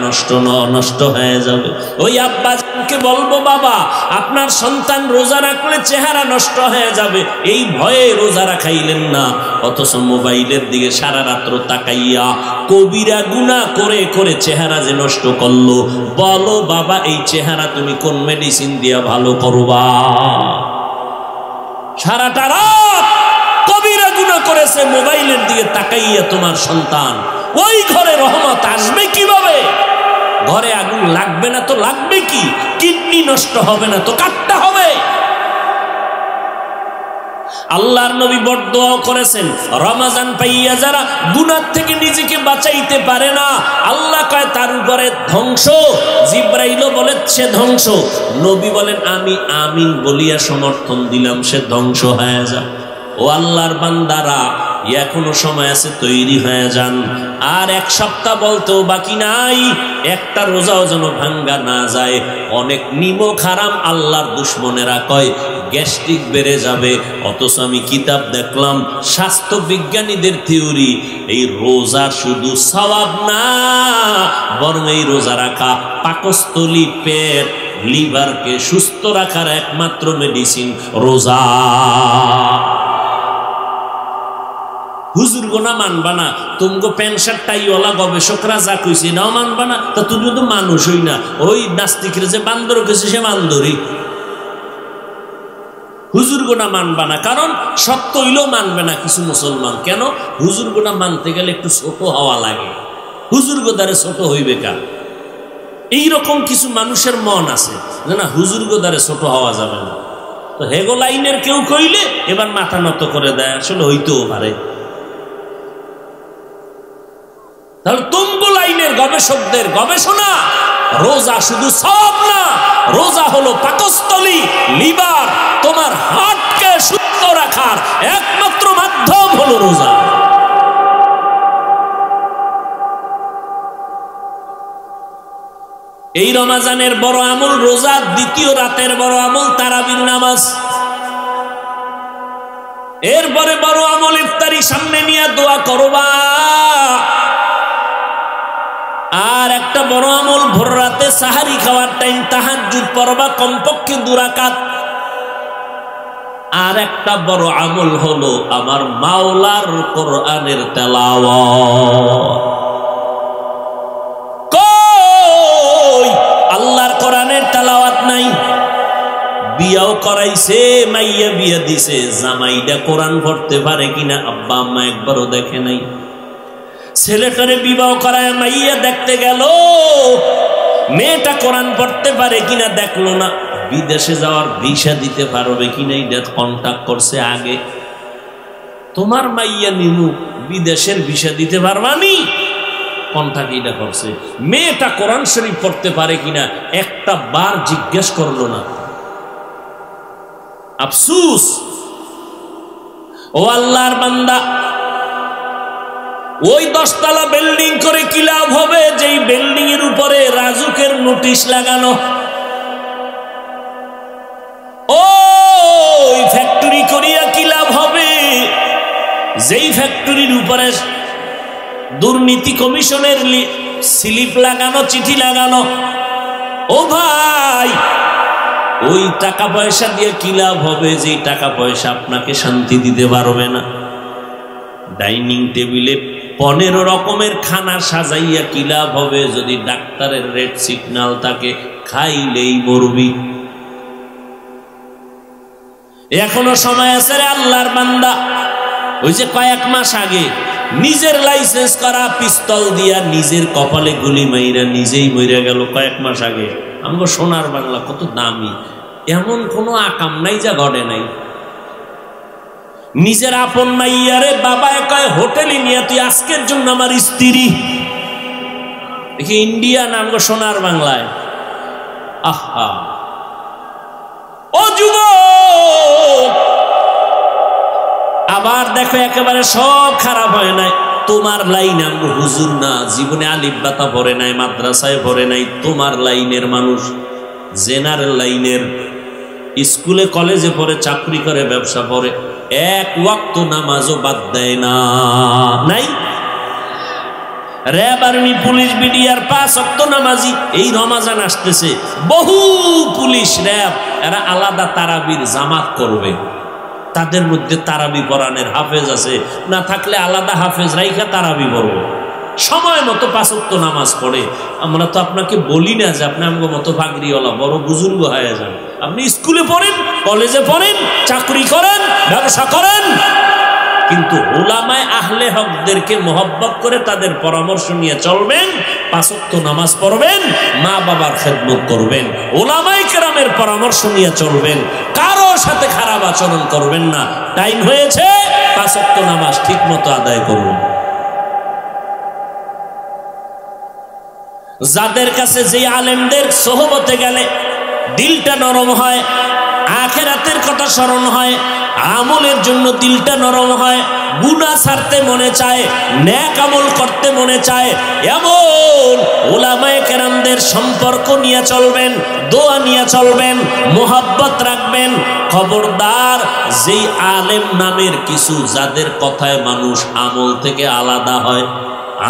নষ্ট হয়ে যাবে। ওই আব্বা জানকে বলবো, বাবা আপনার সন্তান রোজা রাখলে চেহারা নষ্ট হয়ে যাবে, এই ভয়ে রোজা রাখাইলেন না। অথচ মোবাইলের দিকে সারা রাত্র তাকাইয়া কবিরা গুনাহ করে করে চেহারা যে নষ্ট করলো। বলো বাবা, এই চেহারা তুমি কোন মেডিসিন দিয়া ভালো করবা? সারাটা রাত কবিরা গুনাহ করেছে, মোবাইলের দিকে তাকাইয়া তোমার সন্তান। ওই ঘরে রহমত আসবে কিভাবে? ঘরে আগুন লাগবে না তো লাগবে কি? কিডনি নষ্ট হবে না তো কাটতে হবে। আল্লাহর নবী বড় দোয়া করেছেন, রমাজান পাইয়া যারা গুনাহ থেকে নিজেকে বাঁচাইতে পারে না, আল্লাহ কয় তার উপরে ধ্বংস। জিব্রাইলও বলে সে ধ্বংস। নবী বলেন আমি আমিন বলিয়া সমর্থন দিলাম, সে ধ্বংস হয়ে যা। ও আল্লাহর বান্দারা, এখনো সময় আছে, তৈরি হয়ে যান। আর 1 সপ্তাহ বলতেও বাকি নাই, একটা রোজাও যেন ভাঙ্গা না যায়। অনেক নিমক হারাম আল্লাহর দুশ্মনেরা কয় গ্যাস্ট্রিক বেড়ে যাবে, অথচ আমি কিতাব দেখলাম স্বাস্থ্য বিজ্ঞানীদের থিওরি, এই রোজা শুধু সওয়াব না, বরং এই রোজা রাখা পাকস্থলী, পেট, লিভারকে সুস্থ রাখার একমাত্র মেডিসিন রোজা। হুজুর গোনা মানবা না, তুমগো প্যান্ট শার্ট টাইওয়ালা গবেষকরা যা কইছে নাও মানবা না, তা তুমি তো মানুষই না। ওই নাস্তিকের যে বান্দর কইছে সে বান্দরই। হুজুর গোনা মানবা না, কারণ সত্য হইলেও মানবে না কিছু মুসলমান। কেন? হুজুর গোনা মানতে গেলে একটু ছোট হওয়া লাগে। হুজুর গোদারে ছোট হইবে কার? এইরকম কিছু মানুষের মন আছে যে না, হুজুর গোদারে ছোট হওয়া যাবে না। তো হেগো লাইনের কেউ কইলে এবার মাথা নত করে দেয়, আসলে হইতেও পারে। তাহলে তুমগো লাইনের গবেষকদের গবেষণা, রোজা শুধু সওয়াব না, রোজা হলো পাকস্থলী, লিভার, তোমার হার্টকে সুস্থ রাখার একমাত্র মাধ্যম হলো রোজা। এই রমাজানের বড় আমল রোজা, দ্বিতীয় রাতের বড় আমল তারাবির নামাজ, এরপরে বড় আমল ইফতারি সামনে নিয়ে দোয়া করবা। আর একটা বড় আমল ভোর রাতে সাহারি খাওয়ার টাইম তাহাজ্জুদ পড়বা কমপক্ষে 2 রাকাত। আর একটা বড় আমল হলো আমার মাওলার কোরআনের তেলাওয়াত। কই আল্লাহর কোরআনের তেলাওয়াত নাই? বিয়াও করাইছে, মাইয়া বিয়া দিছে, জামাইটা কোরআন পড়তে পারে কিনা আব্বা আম্মা একবারও দেখে নাই। ছেলেটারে বিবাহ করায় মাইয়া দেখতে গেল, মেয়েটা কোরআন পড়তে পারে কিনা দেখলো না। বিদেশে যাওয়ার ভিসা দিতে পারবে কিনা এটা কন্টাক্ট করছে আগে। তোমার মাইয়া নিমু, বিদেশের ভিসা দিতে পারবানি, কন্টাক্ট এটা করছে। মেয়েটা কোরআন শরীফ পড়তে পারে কিনা একটা বার জিজ্ঞেস করলো না। আফসুস। ও আল্লাহর বান্দা, ওই 10 তলা বিল্ডিং করে কি লাভ হবে যেই বিল্ডিং এর উপরে রাজুকের নোটিশ লাগানো? ওই ফ্যাক্টরি করিয়া কি লাভ হবে যেই ফ্যাক্টরির উপরে দুর্নীতি কমিশনের স্লিপ লাগানো, চিঠি লাগানো? ও ভাই, ওই টাকা পয়সা দিয়ে কি লাভ হবে যে টাকা পয়সা আপনাকে শান্তি দিতে পারবে না? ডাইনিং টেবিলে 15 রকমের খানা সাজাইয়া কি লাভ হবে যদি ডাক্তারের রেড সিগন্যাল থাকে খাইলেই মরবি? এখনো সময় আছে রে আল্লাহর বান্দা। ওই যে কয়েক মাস আগে নিজের লাইসেন্স করা পিস্তল দিয়া নিজের কপালে গুলি মাইরা নিজেই মরে গেল কয়েক মাস আগে। আমগো সোনার বাংলা কত দামি, এমন কোনো আকাম নাই যা ঘটে নাই। নিজের আপন মাইয়ারে বাবায় কয় হোটেলে নিয়ে তুই আজকের জন্য আমার স্ত্রী। দেখি ইন্ডিয়া না আমগো সোনার বাংলায়। আহা ও যুবক, আবার দেখো একেবারে সব খারাপ হয় নাই। তোমার লাইন আমগো হুজুর না, জীবনে আলিফ বাতা পড়ে নাই, মাদ্রাসায় পড়ে নাই, তোমার লাইনের মানুষ, জেনারেল লাইনের, স্কুলে কলেজে পড়ে, চাকরি করে, ব্যবসা করে, এক ওয়াক্ত নামাজও বাদ দেয় না। নাই? র্যাব, আর্মি, পুলিশ, বিডিআর 5 ওয়াক্ত নামাজি। এই রমাজান আসতেছে, বহু পুলিশ র্যাব এরা আলাদা তারাবির জামাত করবে। তাদের মধ্যে তারাবি পড়ানোর হাফেজ আছে, না থাকলে আলাদা হাফেজ রাইখা তারাবি পড়বে। সময় মতো 5 ওয়াক্ত নামাজ পড়ে। আমরা তো আপনাকে বলি না যে আপনি আমার মতো পাগড়িওয়ালা বড় বুজুর্গ হয়ে যান। আপনি স্কুলে পড়েন, কলেজে পড়েন, চাকরি করেন, ব্যবসা করেন, কিন্তু উলামায়ে আহলে হকদেরকে মোহব্বত করে তাদের পরামর্শ নিয়ে চলবেন, 5 ওয়াক্ত নামাজ পড়বেন, মা বাবার খেদমত করবেন, উলামায়ে কেরামের পরামর্শ নিয়ে চলবেন, কারো সাথে খারাপ আচরণ করবেন না। টাইম হয়েছে, 5 ওয়াক্ত নামাজ ঠিক মতো আদায় করুন। যাদের কাছে যে আলেমদের সোহবতে গেলে দিলটা নরম হয়, আখিরাতের কথা স্মরণ হয়, আমলের জন্য দিলটা নরম হয়, গুনাহ ছাড়তে মনে চায়, নেক আমল করতে মনে চায়, এমন উলামায়ে কেরামদের সম্পর্ক নিয়ে চলবেন, দোয়া নিয়ে চলবেন, মোহাব্বত রাখবেন। খবরদার, যেই আলেম নামের কিছু যাদের কথায় মানুষ আমল থেকে আলাদা হয়,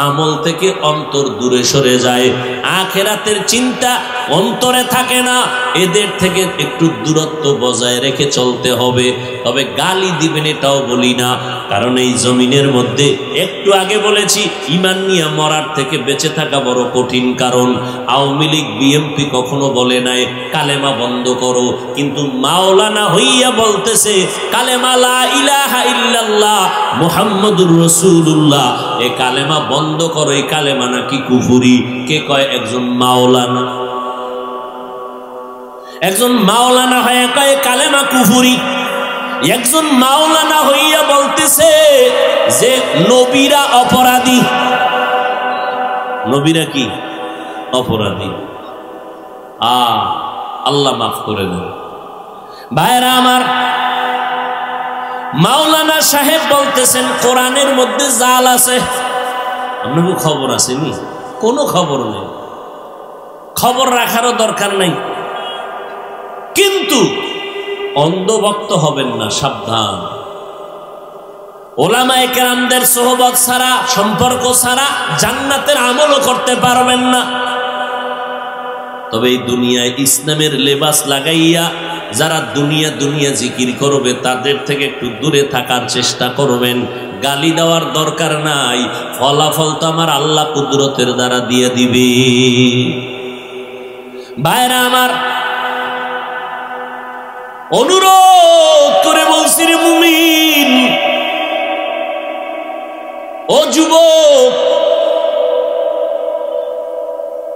আমল থেকে অন্তর দূরে সরে যায়, আখিরাতের চিন্তা অন্তরে থাকে না, এদের থেকে একটু দূরত্ব বজায় রেখে চলতে হবে। তবে গালি দিবেন এটাও বলি না, কারণ এই জমিনের মধ্যে একটু আগে বলেছি ঈমান নিয়ে মরার থেকে বেঁচে থাকা বড় কঠিন। কারণ আওয়ামী লীগ, বিএনপি কখনো বলে নাই কালেমা বন্ধ করো, কিন্তু মাওলানা হইয়া বলতেছে কালেমা লা ইলাহা ইল্লাল্লাহ মুহাম্মাদুর রাসূলুল্লাহ, এই কালেমা বন্ধ করো। এই কালেমা নাকি কুফরি। কে কয়? একজন মাওলানা। একজন মাওলানা হয়ে কয় কালেমা কুফরি। একজন মাওলানা হইয়া বলতেছে যে নবীরা অপরাধী। নবীরা কি? অপরাধী। আল্লাহ মাফ করে দেন। ভাইরা আমার, মাওলানা সাহেব বলতেছেন কোরআনের মধ্যে জাল আছে। আপনাকে খবর আসেনি? কোনো খবর নেই, খবর রাখারও দরকার নাই। কিন্তু অন্ধভক্ত হবেন না, সাবধান। উলামায়ে কেরামদের সোহবত ছাড়া, সম্পর্ক ছাড়া জান্নাতের আমলও করতে পারবেন না। তবে এই দুনিয়ায় ইসলামের লেবাস লাগাইয়া যারা দুনিয়া দুনিয়া জিকির করবে তাদের থেকে একটু দূরে থাকার চেষ্টা করবেন। গালি দেওয়ার দরকার নাই, ফলাফল তো আমার আল্লাহ কুদরতের দ্বারা দিয়ে দিবে। ভাইরা আমার, অনুরোধ করে বলছি রে মুমিন, ও যুবক,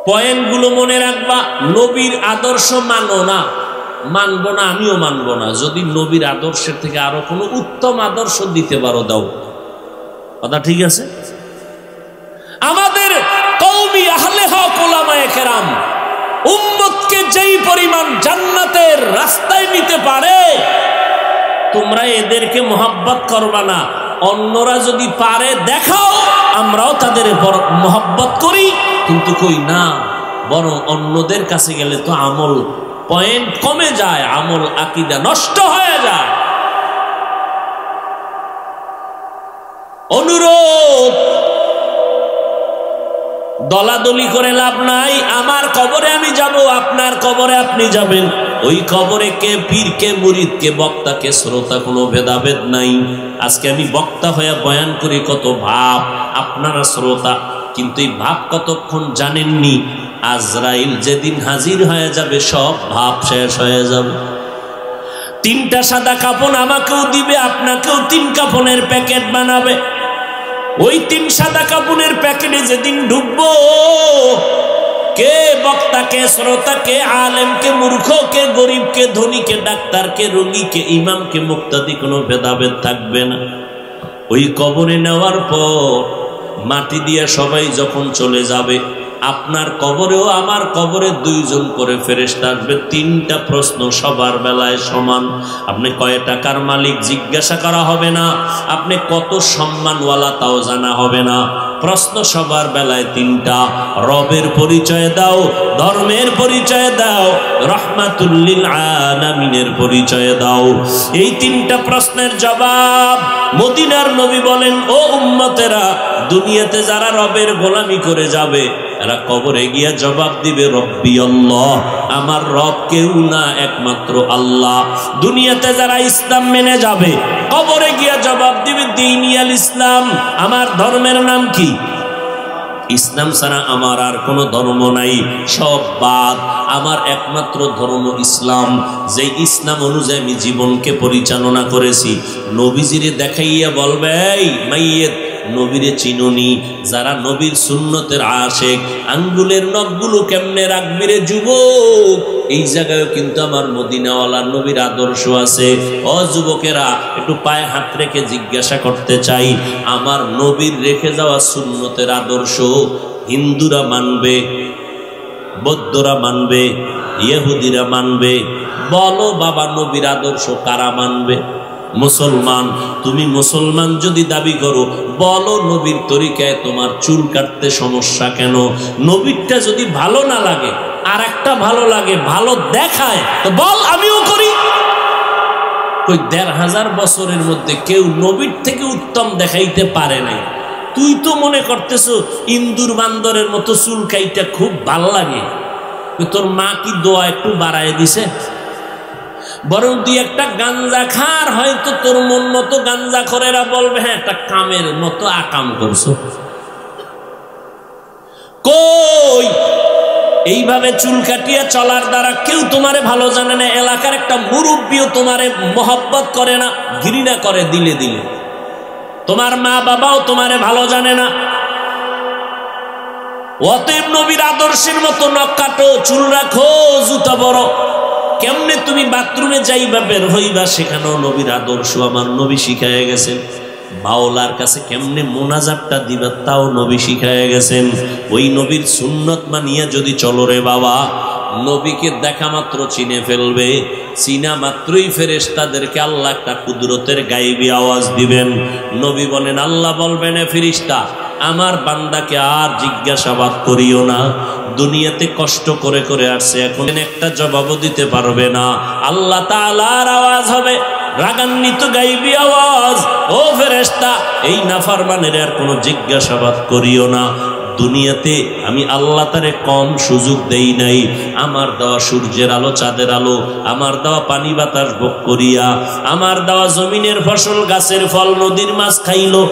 পয়েন্টগুলো মনে রাখবা। নবীর আদর্শ মানো না, মানবো না, আমিও মানবো না। যদি নবীর আদর্শের থেকে আরো কোনো উত্তম আদর্শ দিতে পারো দাও, কথা ঠিক আছে। আমাদের কওমি আহলে হক উলামায়ে কেরাম উম্মতকে যেই পরিমাণ জান্নাতের রাস্তায় নিতে পারে, তোমরা এদেরকে মোহাব্বত করবা না। অন্যরা যদি পারে দেখাও, আমরাও তাদের মোহাব্বত করি, কিন্তু কই না, বরং অন্যদের কাছে গেলে তো আমল পয়েন্ট কমে যায়, আমল আকীদা নষ্ট হয়ে যায়। অনুরোধ, দলাদলি করে লাভ নাই। আমার কবরে আমি যাব, আপনার কবরে আপনি যাবেন, ওই কবরে কে পীর, কে মুরিদ, কে বক্তা, কে শ্রোতা, কোনো ভেদাভেদ নাই। আজকে আমি বক্তা হয়ে বয়ান করি কত ভাব, আপনারা শ্রোতা, কিন্তু এই ভাব কতক্ষণ জানেননি। আজরাইল যেদিন হাজির হয়ে যাবে সব ভাব শেষ হয়ে যাবে। তিনটা সাদা কাফন আমাকেও দিবে, আপনাকেও তিন কাফনের প্যাকেট বানাবে। ওই তিন সাদা কাফনের প্যাকেটে যেদিন ঢুকবো, কে বক্তা, কে শ্রোতা, কে আলেম, কে মূর্খ, কে গরিব, কে ধনী, কে ডাক্তার, কে রোগী, কে ইমাম, কে মুক্তাদি, কোনো ভেদাভেদ থাকবে না। ওই কবরে নেওয়ার পর মাটি দিয়ে সবাই যখন চলে যাবে, আপনার কবরেও আমার কবরে দুইজন করে ফেরেশতা আসবে। তিনটা প্রশ্ন সবার বেলায় সমান। আপনি কয় টাকার মালিক জিজ্ঞাসা করা হবে না, আপনি কত সম্মানওয়ালা তাও জানা হবে না। প্রশ্ন সবার বেলায় তিনটা, রবের পরিচয় দাও, ধর্মের পরিচয় দাও, রাহমাতুল লিল আলামিনের পরিচয় দাও। এই তিনটা প্রশ্নের জবাব মদিনার নবী বলেন, ও উম্মতেরা, দুনিয়াতে যারা রবের গোলামি করে যাবে এরা কবরে গিয়া জবাব দিবে, রব্বি আল্লাহ, আমার রব কেউ না, একমাত্র আল্লাহ। দুনিয়াতে যারা ইসলাম মেনে যাবে কবরে গিয়া জবাব দিবে, দীনিয়াল ইসলাম, আমার ধর্মের নাম কি? ইসলাম ছাড়া আমার আর কোনো ধর্ম নাই, সব বাদ, আমার একমাত্র ধর্ম ইসলাম। যে ইসলাম অনুযায়ী আমি জীবনকে পরিচালনা করেছি। নবীজিরে দেখাইয়া বলবে, এই মাইয়েত, নবীরে চিনুনি? যারা নবীর সুন্নতের আশেক, আঙ্গুলের নখগুলো কেমনে রাখবি রে যুবক? এই জায়গায় কিন্তু আমার মদিনাওয়ালা নবীর আদর্শ আছে। ও যুবকেরা, একটু পায়ে হাত রেখে জিজ্ঞাসা করতে চাই, আমার নবীর রেখে যাওয়া সুন্নতের আদর্শ হিন্দুরা মানবে, বৌদ্ধরা মানবে, ইহুদিরা মানবে? বলো বাবা, নবীর আদর্শ কারা মানবে? মুসলমান। তুমি মুসলমান যদি দাবি করো, বলো নবীর তরিকায় তোমার চুল কাটতে সমস্যা কেন? নবীরটা যদি ভালো না লাগে, আর একটা ভালো লাগে, ভালো দেখায়, তো বল আমিও করি। ওই ১৫০০ বছরের মধ্যে কেউ নবীর থেকে উত্তম দেখাইতে পারে নাই। তুই তো মনে করতেছ ইন্দুর বান্দরের মতো চুল কাইটা খুব ভাল লাগে। তোর মা কি দোয়া একটু বাড়ায় দিছে? বরং তুই একটা গাঞ্জা খার, হয়তো তোর মন মতো গাঞ্জা খরেরা বলবে, হ্যাঁ, একটা কামের মতো আকাম করছো। কই এইভাবে চুল কাটিয়া চলার দ্বারা কেউ তোমারে ভালো জানে না। এলাকার একটা মুরব্বীও তোমারে মহব্বত করে না, ঘৃণা করে দিলে দিলে। তোমার মা বাবাও তোমারে ভালো জানে না। অতএব নবীর আদর্শের মতো নখ কাটো, চুল রাখো, জুতা বড়। কেমনে তুমি বাথরুমে যাইবা, বের হইবা, সেখানেও নবীর আদর্শ আমার নবী শিখাইয়া গেছেন। মাওলার কাছে কেমনে মোনাজাতটা দিবা, তাও নবী শিখাইয়া গেছেন। ওই নবীর সুন্নত মানিয়া যদি চলো রে বাবা, নবীকে দেখা মাত্র চিনে ফেলবে। চিনা মাত্রই ফেরেশতাদেরকে আল্লাহ একটা কুদরতের গায়েবী আওয়াজ দিবেন। নবী বলেন, আল্লাহ বলবেন, এ ফেরেশতা, আমার বান্দাকে আর জিজ্ঞাসাবাদ করিও না। দুনিয়াতে কষ্ট করে করে আসছে, এখন একটা জবাবও দিতে পারবে না। আল্লাহ তাআলার আওয়াজ হবে, রাগান্বিত গায়েবী আওয়াজ, ও ফেরেশতা, এই নাফরমানের আর কোনো জিজ্ঞাসাবাদ করিও না। দুনিয়াতে আমি আল্লাহ তারে কম সুযোগ দেই নাই। আমার দেওয়া সূর্যের আলো, চাঁদের আলো, আমার দেওয়া পানি বাতাস ভোগ করিয়া, আমার দেওয়া জমিনের ফসল, গাছের ফল, নদীর মাছ খাইলো,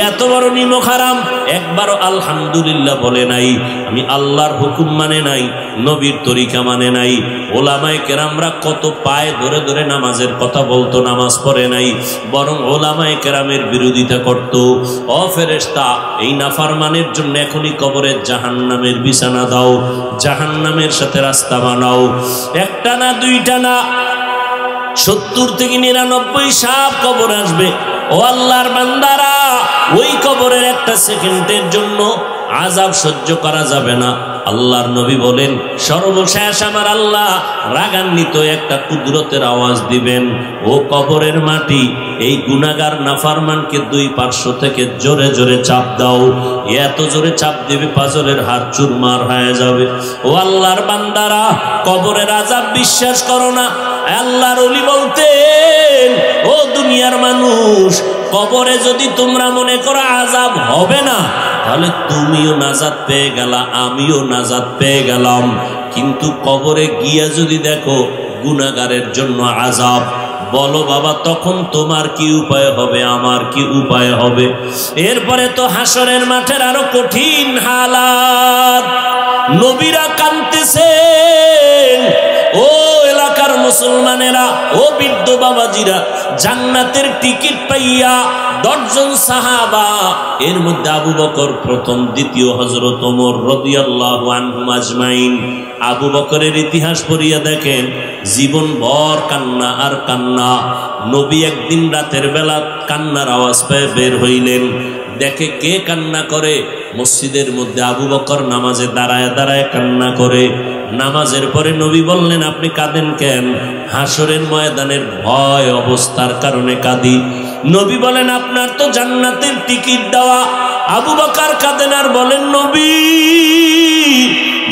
এত বড় নিমক হারাম, একবারও আলহামদুলিল্লাহ বলে নাই। আমি আল্লাহর হুকুম মানে নাই, নবীর তরিকা মানে নাই। ওলামায়ে কেরামরা কত পায়ে ধরে ধরে নামাজের কথা বলতো, নামাজ পড়ে নাই, বরং ওলামায়ে কেরামের বিরোধিতা করত। ও ফেরেশতা, এই নাফরমানের জন্য এখনই কবরে জাহান্নামের বিছানা দাও, জাহান্নামের সাথে রাস্তা বানাও। একটা না, দুইটা না, ৭০ থেকে ৯৯ সাপ কবর আসবে। ও আল্লাহর বান্দারা, ওই কবরের একটা সেকেন্ডের জন্য আযাব সহ্য করা যাবে না। আল্লাহর নবী বলেন, সর্বশেষ আমার আল্লাহ রাগান্বিত একটা কুদরতের আওয়াজ দিবেন, ও কবরের মাটি, এই গুনাহগার নাফরমানকে দুই পার্শ্ব থেকে জোরে জোরে চাপ দাও। এত জোরে চাপ দিবে পাজরের হাড় চুরমার হয়ে যাবে। ও আল্লাহর বান্দারা, কবরের আযাব বিশ্বাস করো না। আল্লাহর ওলি বলতেন, ও দুনিয়ার মানুষ, কবরে যদি তোমরা মনে করো আযাব হবে না, তাহলে তুমিও নাজাত পেয়ে গেলা, আমিও নাজাত পেয়ে গেলাম। কিন্তু কবরে গিয়া যদি দেখো গুনাহগারের জন্য আযাব। বলো বাবা, তখন তোমার কি উপায় হবে, আমার কি উপায় হবে? এরপরে তো হাসরের মাঠের আরো কঠিন হালাত। নবীরা কাঁদতেছেন, ও এলাকার মুসলমানেরা, ও বৃদ্ধ বাবাজিরা, জান্নাতের টিকিট পাইয়া 10 জন সাহাবা, এর মধ্যে আবু বকর প্রথম, দ্বিতীয় হযরত ওমর রাদিয়াল্লাহু আনহুম আজমাইন। আবু বকরের ইতিহাস পড়িয়া দেখেন, জীবনভর কান্না আর কান্না। নবী একদিন রাতের বেলা কান্নার আওয়াজ পেয়ে বের হইলেন, দেখে কে কান্না করে। মসজিদের মধ্যে আবু বকর নামাজে দাঁড়ায় দাঁড়ায় কান্না করে। নামাজের পরে নবী বললেন, আপনি কাঁদেন কেন? হাসরের ময়দানের ভয় অবস্থার কারণে কাঁদি। নবী বলেন, আপনার তো জান্নাতের টিকিট দেওয়া। আবু বকর কাঁদেন আর বলেন, নবী,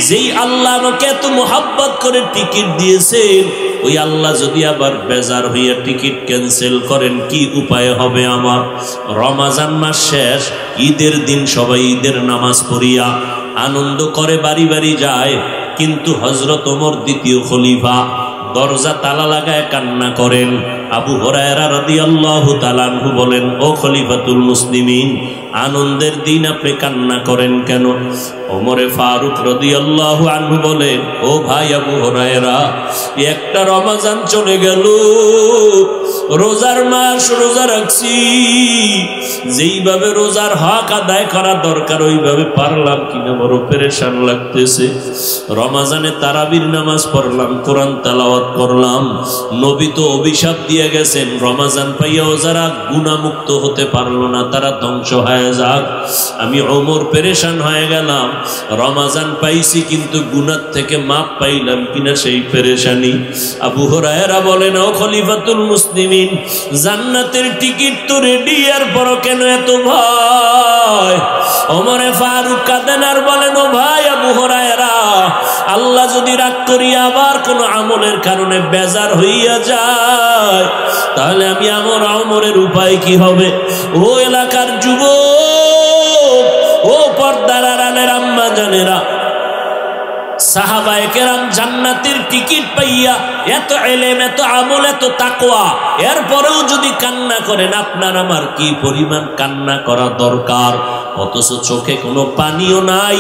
যেই আল্লাহ আমাকে এত মোহাব্বত করে টিকিট দিয়েছেন, ওই আল্লাহ যদি আবার বেজার হইয়া টিকিট ক্যান্সেল করেন, কি উপায় হবে আমার? রমাজান মাস শেষ, ঈদের দিন সবাই ঈদের নামাজ পড়িয়া আনন্দ করে বাড়ি বাড়ি যায়, কিন্তু হযরত ওমর দ্বিতীয় খলিফা দরজা তালা লাগায় কান্না করেন। আবু হুরায়রা রাদিয়াল্লাহু তাআলা আনহু বলেন, ও খলিফাতুল মুসলিমিন, আনন্দের দিন আপনি কান্না করেন কেন? ওমরে ফারুক রাদিয়াল্লাহু আনহু বলেন, ও ভাই আবু হুরায়রা, একটা রমজান চলে গেল, রোজার মাস রোজা রাখছি, যেইভাবে রোজার হক আদায় করা দরকার ওইভাবে পারলাম কিনা বড় পেরেশান লাগতেছে। রমজানে তারাবির নামাজ পড়লাম, কোরআন তেলাওয়াত করলাম, নবী তো অভিশাপ দিয়ে গেছেন, রমজান পাইয়াও যারা গুনাহমুক্ত হতে পারলো না তারা ধ্বংস হয়ে যাক। আমি ওমর পেরেশান হয়ে গেলাম, রমজান পাইছি কিন্তু গুনাহ থেকে মাপ পাইলাম কিনা সেই পেরেশানি। আবু হুরায়রা বলেন, ও খলিফাতুল মুসলিমিন, জান্নাতের টিকিট তো রেডি, আর বড় কেন এত ভয়? ওমরে ফারুক কাঁদেন আর বলেন, ও ভাই আবু হুরায়রা, আল্লাহ যদি রাগ করিয়া আবার কোন আমলের কারণে বেজার হইয়া যায়, তাহলে আমি আমার আমলের উপায় কি হবে? ও এলাকার যুবক, ও পর্দার আড়ালের আম্মা জানেরা, সাহাবায়ে কেরাম জান্নাতের টিকিট পাইয়া এত ইলম, এত আমল, এত তাকওয়া, এরপরেও যদি কান্না করেন, আপনার আমার কি পরিমাণ কান্না করা দরকার। অথচ চোখে কোনো পানিও নাই,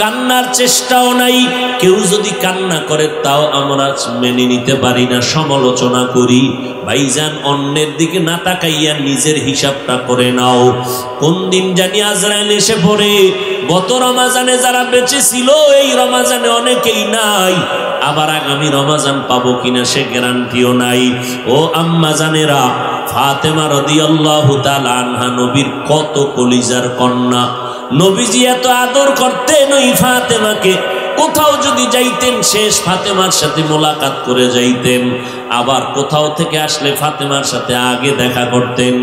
কান্নার চেষ্টাও নাই। কেউ যদি কান্না করে তাও আমরা মেনে নিতে পারি না, সমালোচনা করি। ভাইজান, অন্যের দিকে না তাকাইয়া নিজের হিসাবটা করে নাও। কোন দিন জানি আজরাইল এসে পড়ে। গত রমাজানে যারা বেঁচে ছিল, এই রমাজানে অনেকেই নাই, আবার আগামী রমাজান পাবো কিনা সে গ্যারান্টিও নাই। ও আম্মা জানেরা, ফাতেমা রাদিয়াল্লাহু তাআলা আনহা নবীর কত কলিজার কন্যা। নবীজি এত আদর করতেন ওই ফাতেমাকে। কোথাও যদি যাইতেন, শেষ ফাতেমার সাথে মোলাকাত করে যাইতেন। আবার কোথাও থেকে আসলে ফাতেমার সাথে আগে দেখা করতেন।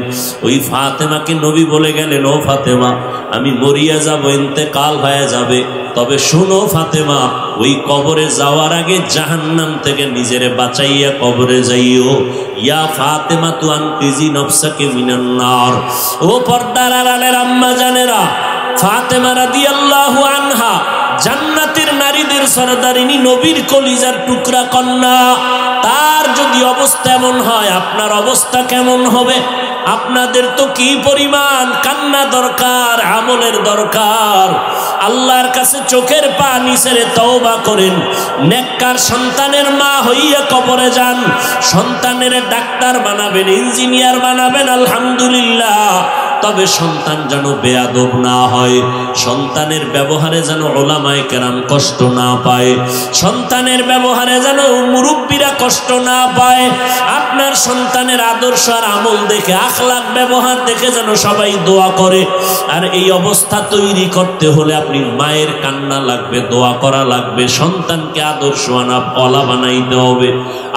ওই ফাতেমাকে নবী বলে গেলেন, ও ফাতেমা, আমি মরিয়া যাব, ইন্তেকাল হয়ে যাবে, তবে শোনো ফাতেমা, ওই কবরে যাওয়ার আগে জাহান্নাম থেকে নিজেরে বাঁচাইয়া কবরে যাইও। ইয়া ফাতেমা তু আনকিজি নফসাকে মিনান নার। ও পর্দার আড়ালের আম্মা জানেরা, ফাতেমা রাদিয়াল্লাহু আনহা জান্নাতের নারীদের সরদারিনী, নবীর কলিজার টুকরা কন্যা। তার যদি অবস্থা এমন হয়, আপনার অবস্থা কেমন হবে? আপনাদের তো কি পরিমাণ কান্না দরকার, আমলের দরকার। আল্লাহর কাছে চোখের পানি ছেড়ে তওবা করেন। নেককার সন্তানের মা হইয়া কবরে যান, সন্তানের ডাক্তার বানাবেন, ইঞ্জিনিয়ার বানাবেন, আলহামদুলিল্লাহ। তবে সন্তান যেন বেয়াদব না হয়, সন্তানের ব্যবহারে যেন উলামায়ে কেরাম কষ্ট না পায়, সন্তানের ব্যবহারে যেন মুরব্বীরা কষ্ট না পায়। আপনার সন্তানের আদর্শ আর আমল দেখে, আখলাক ব্যবহার দেখে যেন সবাই দোয়া করে। আর এই অবস্থা তৈরি করতে হলে আপনি মায়ের কান্না লাগবে, দোয়া করা লাগবে, সন্তানকে আদর্শওয়ানা ওয়ালা বানাইতে হবে।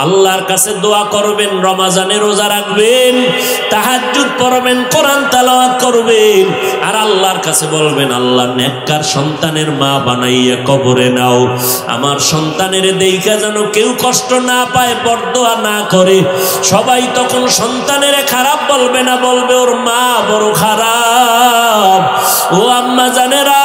আল্লাহর কাছে দোয়া করবেন, রমাজানে রোজা রাখবেন, তাহাজ্জুদ পড়বেন, কোরআন তেলাওয়াত করবেন, আর আল্লাহর কাছে বলবেন, আল্লাহ নেককার সন্তানের মা বানাইয়া কবরে নাও। আমার সন্তানের দেইখা যেন কেউ কষ্ট না পায়, বরদোয়া না করে। সবাই তখন সন্তানের খারাপ বলবে না, বলবে ওর মা বড় খারাপ। ও আম্মা জানেরা,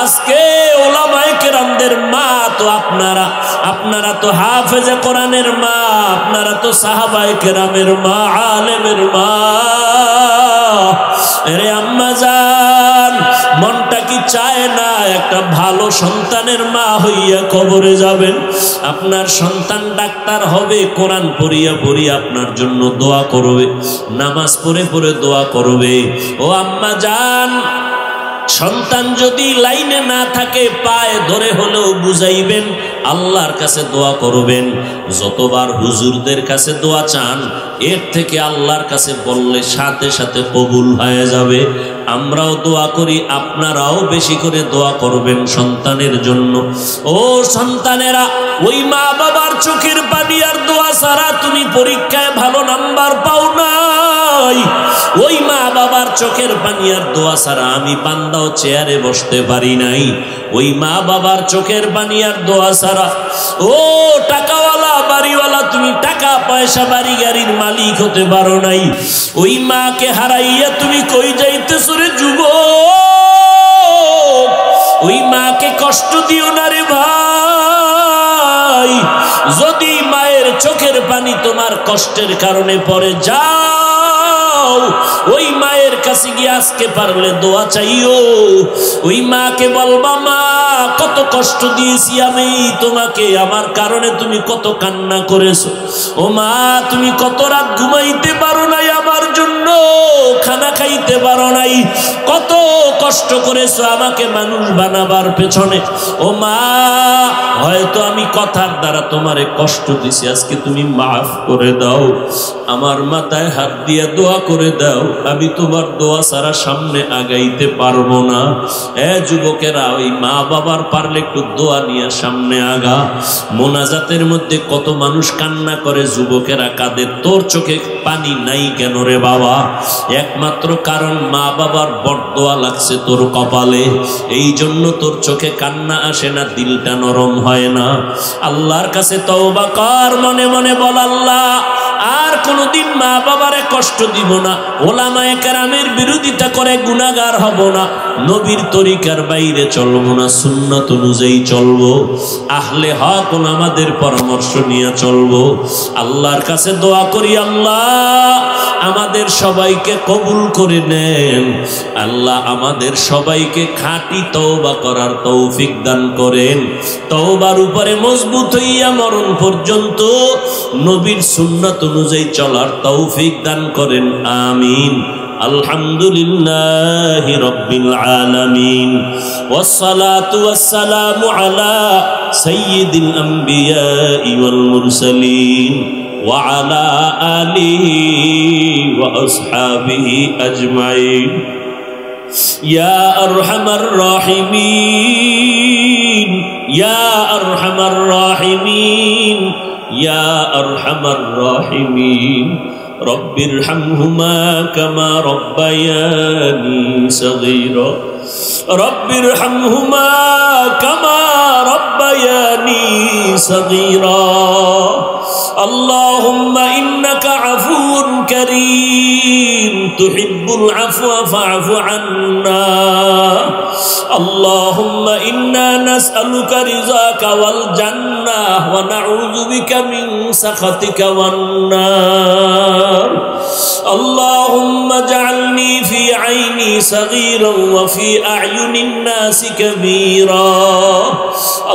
আজকে ওলামায়ে কেরাম কেরামদের মা তো আপনারা, আপনারা তো হাফেজে কোরআনের মা, আপনারা তো সাহাবায়ে কেরামের মা, আলেমের মা। আরে আম্মা জান, মনটা কি চায় না একটা ভালো সন্তানের মা হইয়া কবরে যাবেন? আপনার সন্তান ডাক্তার হবে, কোরআন পড়িয়া পড়িয়া আপনার জন্য দোয়া করবে, নামাজ পড়ে পড়ে দোয়া করবে। ও আম্মা জান, সন্তান যদি লাইনে না থাকে পায়ে ধরে হলেও বুঝাইবেন, আল্লাহর কাছে দোয়া করবেন। যতবার হুজুরদের কাছে দোয়া চান, এর থেকে আল্লাহর কাছে বললে সাথে সাথে কবুল হয়ে যাবে। আমরাও দোয়া করি, আপনারাও বেশি করে দোয়া করবেন সন্তানের জন্য। ও সন্তানেরা, ওই মা বাবার চোখের পানি আর দোয়া ছাড়া তুমি পরীক্ষায় ভালো নাম্বার পাও নাই। ওই মা বাবার চোখের পানি আর দোয়া ছাড়া আমি বান্দাও চেয়ারে বসতে পারি নাই। ওই মা বাবার চোখের পানি আর দোয়া ছাড়া, ও টাকাওয়ালা বাড়িওয়ালা, তুমি টাকা পয়সা বাড়ি গাড়ির মালিক হতে পারো নাই। ওই মাকে হারাইয়া তুমি কই যাইতেছো রে যুবক? ওই মাকে কষ্ট দিও না রে ভাই। যদি মায়ের চোখের পানি তোমার কষ্টের কারণে পড়ে, যাও ওই মায়ের কাছে গিয়ে আজকে পারলে দোয়া চাইও। ওই মাকে বলবা, মা কত কষ্ট দিয়েছি আমি তোমাকে, আমার কারণে তুমি কত কান্না করেছো। ও মা, তুমি কত রাত ঘুমাইতে পারো নাই আমার জন্য, খানা খাইতে পারো নাই, কত কষ্ট করেছো আমাকে মানুষ বানাবার পেছনে। ও মা, হয়তো আমি কথার দ্বারা তোমারে কষ্ট দিছি, আজকে তুমি মাফ করে দাও। আমার মাথায় হাত দিয়ে দোয়া করে দাও, আমি তোমার দোয়া ছাড়া সামনে আগাইতে পারবো না। যুবকেরা, ওই মা বাবার পারলে একটু দোয়া নিয়ে সামনে আগা। মোনাজাতের মধ্যে কত মানুষ কান্না করে, যুবকেরা কাঁদে, তোর চোখে পানি নাই কেন রে বাবা? একমাত্র কারণ মা বাবার বরদোয়া লাগছে তোর কপালে, এই জন্য তোর চোখে কান্না আসে না, দিলটা নরম হয় না। আল্লাহর কাছে তওবা কর, মনে মনে বল, আল্লাহ আর কোনোদিন মা বাবারে কষ্ট দিব না, ওলামায়ে কেরামের বিরোধিতা করে গুনাহগার হব না, নবীর তরিকার বাইরে চলবো না, সুন্নাত অনুযায়ী চলবো, আহলে হক ওলামাদের পরামর্শ নিয়ে চলবো। আল্লাহর কাছে দোয়া করি, আল্লাহ আমাদের সবাইকে কবুল করে নেন। আল্লাহ আমাদের সবাইকে খাঁটি তওবা করার তৌফিক দান করেন। তওবার উপরে মজবুত হইয়া মরণ পর্যন্ত নবীর সুন্নাত অনুযায়ী চলার তৌফিক দান করেন, আমিন। আলহামদুলিল্লাহি রাব্বিল আলামিন, ওয়াসসালাতু ওয়াসসালামু আলা সাইয়্যিদিল আমবিয়াই ওয়াল মুরসালিন ওয়া আলা আলিহি ওয়া আসহাবিহি আজমাইন। ইয়া আরহামার রাহিমিন, ইয়া আরহামার রাহিমিন, ইয়া আরহামার রাহিমিন। রব্বিরহামহুমা কামা রব্বায়ানি সগীরা, রব্বিরহামহুমা কামা রব্বায়ানি সগীরা। আল্লাহুম্মা ইন্নাকা আফুউন কারীম তুহিব্বুল আফওয়া ফা'ফু আন্না। আল্লাহুম্মা ইন্না নাসআলুকা রিযাকা ওয়াল জান্নাহ ওয়া নাউযু বিকা মিন সাখাতিকা ওয়ান নার। আল্লাহুম্মা জাআলনি ফি আইনি সাগীরান ওয়া ফি আ'য়ুনিন নাসি কাবীরা।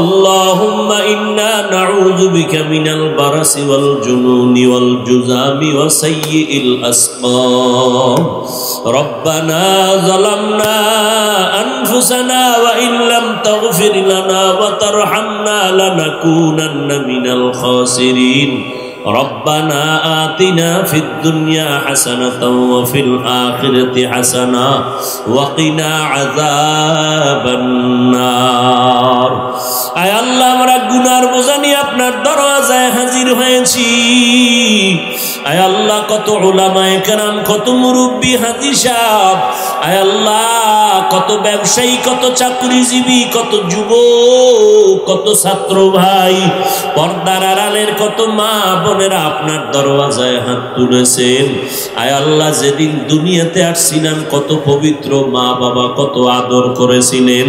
আল্লাহুম্মা ইন্না নাউযু বিকা মিনাল বারাসি ওয়াল জুনুনি ওয়াল জুযামি ওয়া সাইয়্যিল আসকাম। রব্বানা যালামনা আনফুসানা ওয়া ইন লাম তাগফির লানা ওয়া তারহামনা লানাকুনান্না মিনাল খাসিরিন। রব্বানা আতিনা ফিদ দুনিয়া হাসানাতাও ওয়া ফিল আখিরাতি হাসানা ওয়া কিনা আযাবান নার। আয় আল্লাহ, আমরা গুনার বোঝা নিয়ে আপনার দরওয়াজায় হাজির হয়েছি। আয় আল্লাহ কত উলামায়ে কেরাম, কত মুরব্বী হাজী সাহেব, আয় আল্লাহ কত ব্যবসায়ী, কত চাকরিজীবী, কত যুবক, কত ছাত্র ভাই, পর্দার আড়ালের কত মা বোনেরা আপনার দরওয়াজায় হাত তুলেছেন। আয় আল্লাহ যেদিন দুনিয়াতে আসছিলেন কত পবিত্র মা বাবা কত আদর করেছিলেন।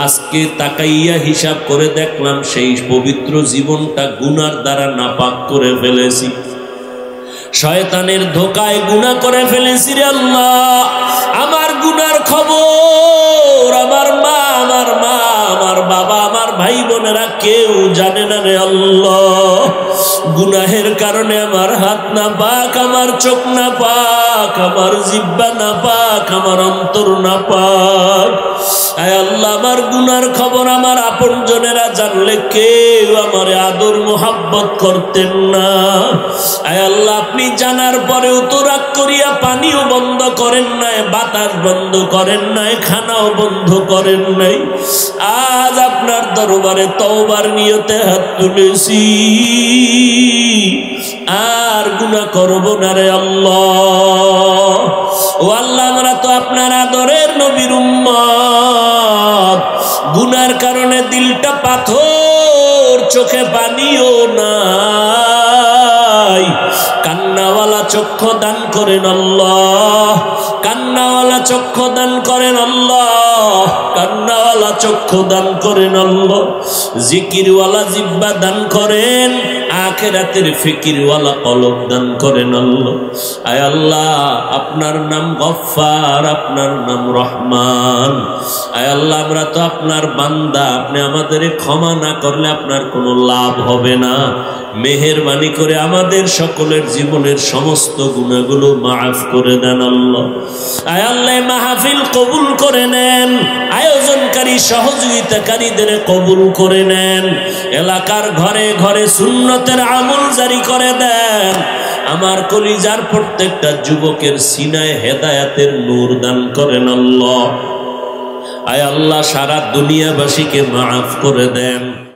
আজকে তাকাইয়া হিসাব করে দেখলাম সেই পবিত্র জীবনটা গুনার দ্বারা নাপাক করে ফেলেছি, শয়তানের ধোকায় গুনাহ করে ফেলেছি রে আল্লাহ। আমার গুনার খবর আমার মা, আমার বাবা, আমার ভাই বোনেরা কেউ জানে না রে আল্লাহ। গুনাহের কারণে আমার হাত না পাক, আমার চোখ না পাক, আমার জিহ্বা না পাক, আমার অন্তর না পাক। আয় আল্লাহ আমার গুনার খবর আমার আপনজনেরা জানলে কেউ আমার আদর মোহাব্বত করতেন না। আয় আল্লাহ আপনি জানার পরেও তো রাগ করিয়া পানিও বন্ধ করেন নাই, বাতাস বন্ধ করেন নাই, খানাও বন্ধ করেন নাই। আজ আপনার দরবারে তওবার নিয়তে হাত তুলেছি, আর গুনাহ করব না রে আল্লাহ। ও আল্লাহ আমরা তো আপনার আদরের নবীর উম্মত, গুনার কারণে দিলটা পাথর, চোখে পানিও নাই। কান্নাওয়ালা চক্ষু দান করেন আল্লাহ, কান্নাওয়ালা চক্ষু দান করেন আল্লাহ, কান্নাওয়ালা চক্ষু দান করেন আল্লাহ। জিকিরওয়ালা জিহ্বা দান করেন, আখিরাতের ফিকিরওয়ালা কলব দান করেন আল্লাহ। আয় আল্লাহ আপনার নাম গফফার, আপনার নাম রহমান। আয় আল্লাহ আমরা তো আপনার বান্দা, আপনি আমাদের ক্ষমা না করলে আপনার কোনো লাভ হবে না। মেহেরবানি করে আমাদের সকলের জীবনের সমস্ত গুনাহগুলো মাফ করে দেন আল্লাহ। আয় আল্লাহ মাহফিল কবুল করে নেন, আয়োজনকারী সহযোগিতাকারীদের কবুল করে নেন, এলাকার ঘরে ঘরে সুন্নতের আমল জারি করে দেন। আমার কলিজার প্রত্যেকটা যুবকের সিনায় হেদায়েতের নূর দান করেন আল্লাহ। আয় আল্লাহ সারা দুনিয়াবাসীকে মাফ করে দেন।